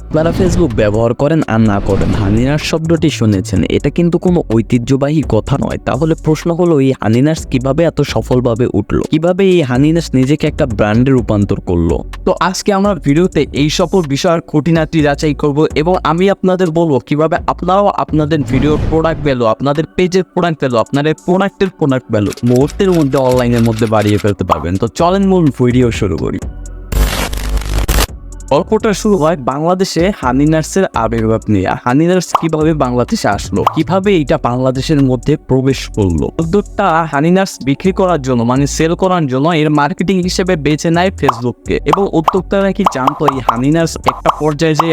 আপনারা ফেসবুক ব্যবহার করেন আর না করেন, হানিনার্স শব্দটি শুনেছেন। এটা কিন্তু কোনো ঐতিহ্যবাহী কথা নয়। তাহলে প্রশ্ন হলো, এই হানিনার্স কিভাবে এত সফলভাবে উঠলো? কিভাবে এই হানিনার্স নিজেকে একটা ব্র্যান্ডে রূপান্তর করলো? তো আজকে আমরা ভিডিওতে এই সকল বিষয়ের খুঁটিনাটি যাচাই করব এবং আমি আপনাদের বলবো কিভাবে আপনারাও আপনাদের ভিডিওর প্রোডাক্ট ভ্যালু, আপনাদের পেজের প্রোডাক্ট ভ্যালু, আপনাদের প্রোডাক্টের প্রোডাক্ট ভ্যালু মুহূর্তের মধ্যে অনলাইনের মধ্যে বাড়িয়ে ফেলতে পারবেন। তো চলেন মূল ভিডিও শুরু করি। গল্পটা শুরু হয় বাংলাদেশে হানিনার্সের আবির্ভাব নিয়ে। হানিনার্স কিভাবে বাংলাদেশে আসলো, কিভাবে এটা বাংলাদেশের মধ্যে প্রবেশ করলো। উদ্যোগটা হানিনার্স বিক্রি করার জন্য, মানে সেল করার জন্য এর মার্কেটিং হিসেবে বেছে নেয় ফেসবুককে। এবং উদ্যোক্তারা কি জানতো এই হানিনার্স একটা পর্যায়ে যে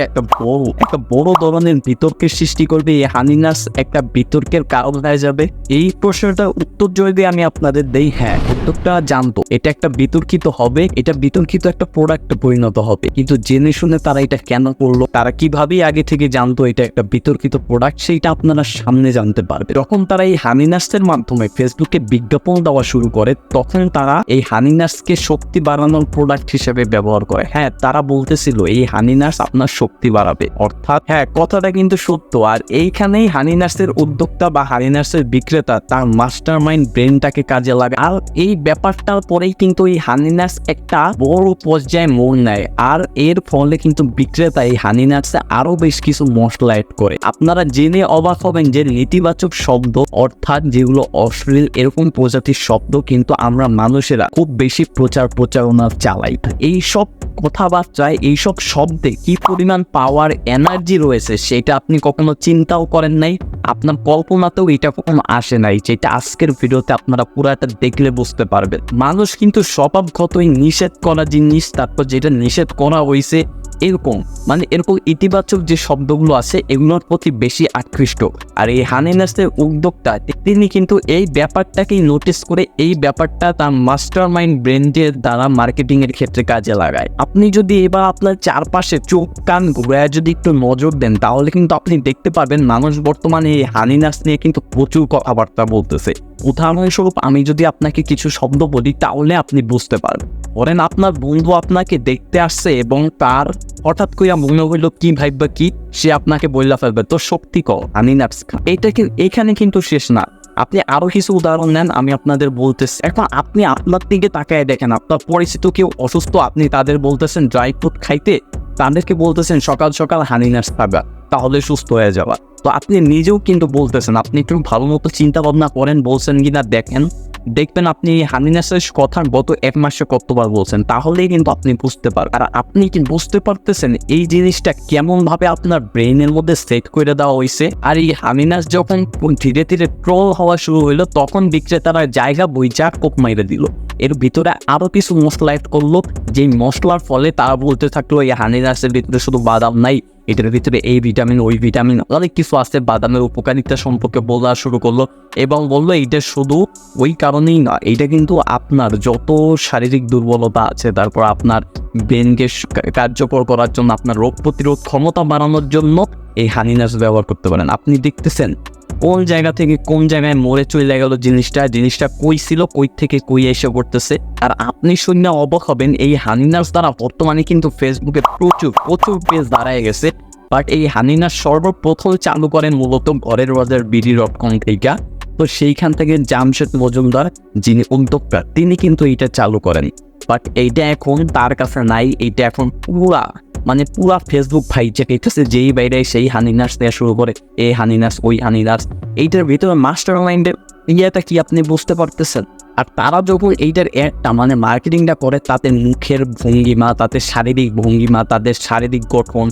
একটা বড় ধরনের বিতর্কের সৃষ্টি করবে, এই হানিনার্স একটা বিতর্কের কারণ হয়ে যাবে? এই প্রশ্নটার উত্তর যদি আমি আপনাদের দেই, হ্যাঁ, উদ্যোক্তা জানতো এটা একটা বিতর্কিত হবে, এটা বিতর্কিত একটা প্রোডাক্টে পরিণত হবে। কিন্তু জেনে শুনে তারা এটা কেন করলো, তারা কিভাবে আগে থেকে জানতো এটা একটা বিতর্কিত প্রোডাক্ট, সেইটা আপনারা সামনে জানতে পারবে। যখন তারা এই হানিনার্সের মাধ্যমে ফেসবুকে বিজ্ঞাপন দেওয়া শুরু করে, তখন তারা এই হানিনার্সকে শক্তি বাড়ানোর প্রোডাক্ট হিসেবে ব্যবহার করে। হ্যাঁ, তারা বলতেছিল এই হানিনার্স আপনার শক্তি বাড়াবে, অর্থাৎ হ্যাঁ, কথাটা কিন্তু সত্য। আর এইখানেই হানিনার্সের উদ্যোক্তা বা হানিনার্সের বিক্রেতা তার মাস্টার মাইন্ড ব্রেনটাকে কাজে লাগে। আর এই ব্যাপারটার পরেই কিন্তু এই হানিনার্স একটা বড় পর্যায়ে মোড় নেয়। আর এর ফলে কিন্তু বিক্রেতা এই হানিনার্সে আরো বেশ কিছু মশলা অ্যাড করে। আপনারা জেনে অবাক হবেন যে নেতিবাচক শব্দ, অর্থাৎ যেগুলো অশ্লীল, এরকম প্রজাতির শব্দ কিন্তু আমরা মানুষেরা খুব বেশি প্রচারণা চালাই। এইসব কথাবার্তায়, এইসব শব্দে কি পরিমাণ পাওয়ার, এনার্জি রয়েছে সেটা আপনি কখনো চিন্তাও করেন নাই, আপনার কল্পনাতেও এটা কখনো আসে নাই, যেটা আজকের ভিডিওতে আপনারা পুরাটা দেখলে বুঝতে পারবেন। মানুষ কিন্তু স্বভাবগতই নিষেধ করা জিনিস, তারপর যেটা নিষেধ করা হয়েছে এরকম ইতিবাচক যে শব্দগুলো আছে এগুলোর প্রতি বেশি আকৃষ্ট। আর এই হানিনার্সের উদ্যোক্তা তিনি কিন্তু এই ব্যাপারটাকেই নোটিস করে এই ব্যাপারটা তার মাস্টার মাইন্ড ব্রেনের দ্বারা মার্কেটিং এর ক্ষেত্রে কাজে লাগায়। আপনি যদি এবার আপনার চারপাশে চোখ কান ঘুরে যদি একটু নজর দেন, তাহলে কিন্তু আপনি দেখতে পাবেন মানুষ বর্তমানে এই হানিনার্স নিয়ে কিন্তু প্রচুর কথাবার্তা বলতেছে। উদাহরণস্বরূপ আমি যদি আপনাকে কিছু শব্দ বলি, তাহলে আপনি বুঝতে পারবেন। ধরেন আপনার বন্ধু আপনাকে দেখতে আসছে এবং তার হঠাৎ করে মনে হইল কি ভাইবা কি, সে আপনাকে বইলা ফেলবে তো শক্তি কর হানিনার্স। এখানে কিন্তু শেষ না, আপনি আরো কিছু উদাহরণ নেন, আমি আপনাদের বলতেছি। এখন আপনি আপনার দিকে তাকায় দেখেন, আপনার পরিচিত কেউ অসুস্থ, আপনি তাদের বলতেছেন ড্রাই ফ্রুট খাইতে, তাদেরকে বলতেছেন সকাল সকাল হানিনার্স খাবা তাহলে সুস্থ হয়ে যাবা। তো আপনি নিজেও কিন্তু বলতেছেন, আপনি একটু ভালো মতো চিন্তা ভাবনা করেন বলছেন কিনা দেখবেন আপনি হানিনার্সের কথা গত এক মাসে কতবার বলছেন, তাহলেই কিন্তু আপনি বুঝতে পারবেন। আর আপনি কি বুঝতে পারতেছেন এই জিনিসটা কেমন ভাবে আপনার ব্রেনের মধ্যে সেট করে দেওয়া হয়েছে। আর এই হানিনার্স যখন ধীরে ধীরে ট্রোল হওয়া শুরু হইলো, তখন বিক্রেতারা জায়গা বইচা কোপ মাইরে দিল। এর ভিতরে আরো কিছু মশলা অ্যাড করলো, যে মশলার ফলে তারা বলতে থাকলো এই হানিনার্সের ভিতরে শুধু বাদাম নাই, এটার ভিতরে এই ভিটামিন ওই ভিটামিন অনেক কিছু আছে, বাদামের উপকারিতা সম্পর্কে বলা শুরু করলো এবং বললো এইটা শুধু ওই কারণেই না, এইটা কিন্তু আপনার যত শারীরিক দুর্বলতা আছে, তারপর আপনার ব্রেনকে কার্যকর করার জন্য, আপনার রোগ প্রতিরোধ ক্ষমতা বাড়ানোর জন্য এই হানিনার্স ব্যবহার করতে পারেন। আপনি দেখতেছেন কোন জায়গা থেকে কোন জায়গায় মরে চলে গেল জিনিসটা কই ছিল, কই থেকে কই এসে পড়তেছে। আর আপনি শুনে অবাক হবেন এই হানিনার্স দ্বারা বর্তমানে কিন্তু ফেসবুকে প্রচুর পেজ দাঁড়ায় গেছে। বাট এই হানিনার্স সর্বপ্রথম চালু করেন মূলত ঘরের বাজার বিডি.com থেকে। তো সেইখান থেকে জামশেদ মজুমদার যিনি উদ্যোক্তা, তিনি কিন্তু এইটা চালু করেন। বাট এইটা এখন তার কাছে নাই, এইটা এখন পুরা ফেসবুক ভাইচে গেছে, যেই বাইরে সেই হানিনার্স দেওয়া শুরু করে, এই হানিনার্স ওই হানিনার্স। এইটার ভিতরে মাস্টার মাইন্ডের ইয়েটা কি আপনি বুঝতে পারতেছেন? আর তারা যখন এইটার একটা মার্কেটিংটা করে, তাদের মুখের ভঙ্গিমা, তাদের শারীরিক ভঙ্গিমা, তাদের শারীরিক গঠন,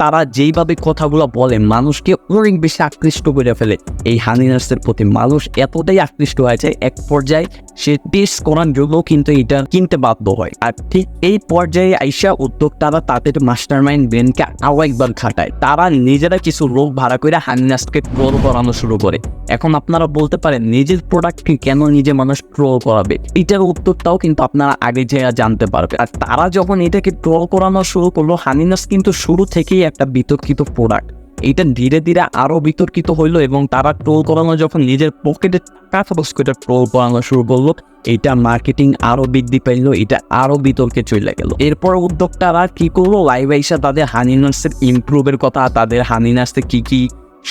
তারা যেইভাবে কথাগুলো বলে মানুষকে অনেক বেশি আকৃষ্ট করে ফেলে এই হানিনার্সের প্রতি। মানুষ এতটাই আকৃষ্ট হয়ে যায়, এক পর্যায়ে সে টেস্ট করার জন্য কিন্তু এটা কিনতে বাধ্য হয়। আর ঠিক এই পর্যায়ে আইসা উদ্যোক্তারা তাদের মাস্টার মাইন্ড ব্রেনকে আরো একবার খাটায়। তারা নিজেরা কিছু লোক ভাড়া করে হানিনার্সকে ট্রোল করানো শুরু করে। এখন আপনারা বলতে পারেন নিজের প্রোডাক্টকে কেন নিজে মানুষ ট্রোল করাবে, এটার উত্তরটাও কিন্তু আপনারা আগে যেয়ে জানতে পারবে। আর তারা যখন এটাকে ট্রোল করানো শুরু করলো, হানিনার্স কিন্তু শুরু থেকেই একটা বিতর্কিত প্রোডাক্ট। এটা ধীরে ধীরে আরো বিতর্কিত হইলো এবং তারা ট্রোল করানো যখন নিজের পকেটে টাকা খরচ করে ট্রোল করানো শুরু করলো, এটা মার্কেটিং আরো বৃদ্ধি পাইলো, এটা আরো বিতর্কে চলে গেল। এরপর উদ্যোক্তারা কি করলো, লাইভ আইসা তাদের হানি নার্সের ইমপ্রুভের কথা, তাদের হানি নার্সে কি কি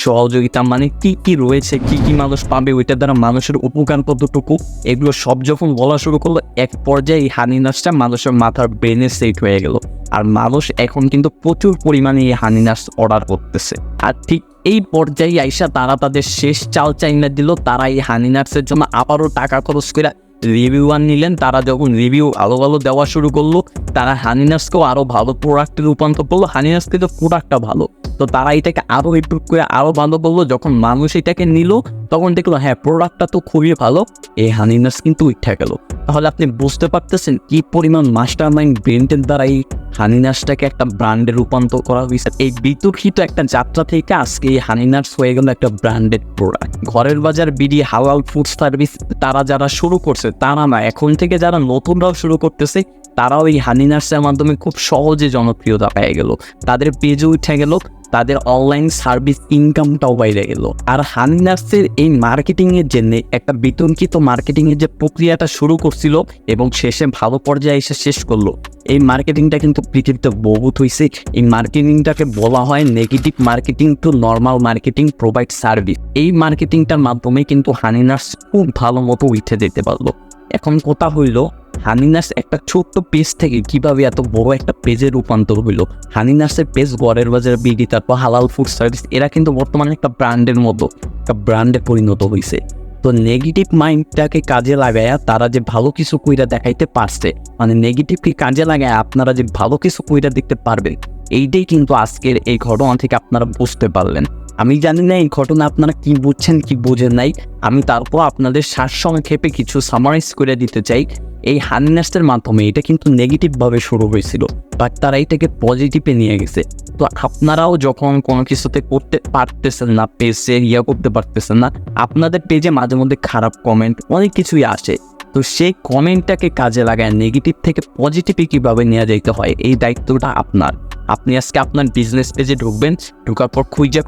সহযোগিতা মানে কি কি রয়েছে, কি কি মানুষ পাবে, ওইটার দ্বারা মানুষের উপকার কতটুকু, এগুলো সব যখন বলা শুরু করলো, এক পর্যায়ে এই হানি নার্সটা মানুষের মাথার ব্রেনে সেট হয়ে গেল। আর মানুষ এখন কিন্তু প্রচুর পরিমাণে এই হানি নার্স অর্ডার করতেছে। আর ঠিক এই পর্যায়ে আইসা তারা তাদের শেষ চাল চাইনা দিল। তারা এই হানি নার্সের জন্য আবারও টাকা খরচ করে রিভিউ নিলেন। তারা যখন রিভিউ ভালো ভালো দেওয়া শুরু করলো, তারা হানি নার্সকেও আরও ভালো প্রোডাক্টে রূপান্তর করলো। হানি নার্স কিন্তু প্রোডাক্টটা ভালো, তো তারা এটাকে আরও ইমপ্রুভ করে আরও ভালো করলো। যখন মানুষ এটাকে নিল, তখন দেখলো হ্যাঁ প্রোডাক্টটা তো খুবই ভালো, এই হানি নার্স কিন্তু উঠে গেল। তাহলে আপনি বুঝতে পারতেছেন কি পরিমাণ মাস্টার মাইন্ড ব্রেন্ডের দ্বারা এই হানি নার্সটাকে একটা ব্র্যান্ডে রূপান্তর করা হয়েছে। এই বিতর্কিত একটা যাত্রা থেকে আজকে এই হানি নার্স হয়ে গেল একটা ব্র্যান্ডেড প্রোডাক্ট। ঘরের বাজার বিডি হালাল ফুড সার্ভিস তারা যারা শুরু করছে তারা না, এখন থেকে যারা নতুনরাও শুরু করতেছে তারাও এই হানি নার্সের মাধ্যমে খুব সহজে জনপ্রিয়তা পেয়ে গেল, তাদের পেজও উঠে গেল, তাদের অনলাইন সার্ভিস ইনকামটাও বাইরে গেল। আর হানি নার্সের এই মার্কেটিংয়ের জন্য একটা বিতর্কিত মার্কেটিংয়ের যে প্রক্রিয়াটা শুরু করছিল এবং শেষে ভালো পর্যায়ে এসে শেষ করলো, এই মার্কেটিংটা কিন্তু পৃথিবীতে বহুত হয়েছে। এই মার্কেটিংটাকে বলা হয় negative marketing to normal marketing provide service. এই মার্কেটিংটার মাধ্যমে কিন্তু হানি নার্স খুব ভালো মতো উঠে যেতে পারলো। এখন কথা হইল, হানি নার্স একটা ছোট্ট পেজ থেকে কিভাবে এত বড় একটা পেজে রূপান্তর হইলো। হানি নার্সের পেজ ঘরের বাজার বিডি, তারপর হালাল ফুড সার্ভিস, এরা কিন্তু বর্তমানে একটা ব্র্যান্ডের মতো একটা ব্র্যান্ডে পরিণত হয়েছে। তো নেগেটিভ মাইন্ডটাকে কাজে লাগায় তারা যে ভালো কিছু কইরা দেখাইতে পারছে, মানে নেগেটিভকে কাজে লাগায় আপনারা যে ভালো কিছু কইরা দেখতে পারবেন, এইটাই কিন্তু আজকের এই ঘটনা থেকে আপনারা বুঝতে পারলেন। আমি জানি না এই ঘটনা আপনারা কি বুঝছেন কি বুঝেন নাই, আমি তারপর আপনাদের সারসংক্ষেপে কিছু সামারাইজ করে দিতে চাই। এই হানি নার্সের মাধ্যমে এটা কিন্তু নেগেটিভভাবে শুরু হয়েছিল, বাট তারা এটাকে পজিটিভে নিয়ে গেছে। তো আপনারাও যখন কোনো কিছুতে করতে পারতেছেন না, পেজে করতে পারতেছেন না, আপনাদের পেজে মাঝে মধ্যে খারাপ কমেন্ট অনেক কিছুই আসে, তো সেই কমেন্টটাকে কাজে লাগায় নেগেটিভ থেকে পজিটিভে কীভাবে নেওয়া যাইতে হয়, এই দায়িত্বটা আপনার। আপনি আজকে আপনার বিজনেস পেজে ঢুকবেন, ঢোকার পর খুঁজে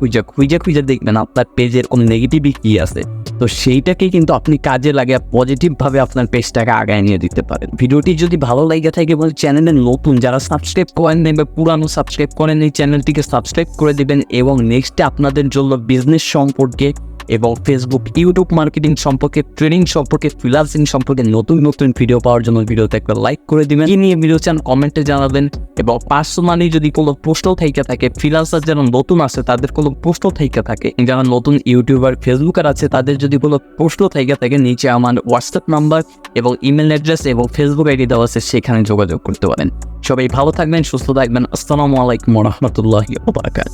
দেখবেন আপনার পেজের কোনো নেগেটিভই কী আছে, তো সেইটাকে কিন্তু আপনি কাজে লাগিয়ে পজিটিভভাবে আপনার পেজটাকে আগায় নিয়ে দিতে পারেন। ভিডিওটি যদি ভালো লাগে থাকে এবং চ্যানেলে নতুন যারা সাবস্ক্রাইব করেন নেই বা পুরানো সাবস্ক্রাইব করেন, এই চ্যানেলটিকে সাবস্ক্রাইব করে দেবেন এবং নেক্সটে আপনাদের জন্য বিজনেস সম্পর্কে এবং ফেসবুক ইউটিউব মার্কেটিং সম্পর্কে, ট্রেনিং সম্পর্কে, ফ্রিল্যান্সিং সম্পর্কে নতুন নতুন ভিডিও পাওয়ার জন্য ভিডিওতে একটা লাইক করে দিবেন। কি নিয়ে ভিডিও চান কমেন্টে জানাবেন এবং পার্সোনালি যদি কোনো প্রশ্ন থেকে থাকে, ফ্রিল্যান্সার যারা নতুন আছে তাদের কোনো প্রশ্ন থেকে থাকে, যারা নতুন ইউটিউবার ফেসবুকার আছে তাদের যদি কোনো প্রশ্ন থেকে থাকে, নিচে আমার হোয়াটসঅ্যাপ নাম্বার এবং ইমেল অ্যাড্রেস এবং ফেসবুক আইডি দেওয়া আছে, সেখানে যোগাযোগ করতে পারেন। সবাই ভালো থাকবেন, সুস্থ থাকবেন। আসসালামু আলাইকুম ওয়া রাহমাতুল্লাহি ওয়া বারাকাতুহু।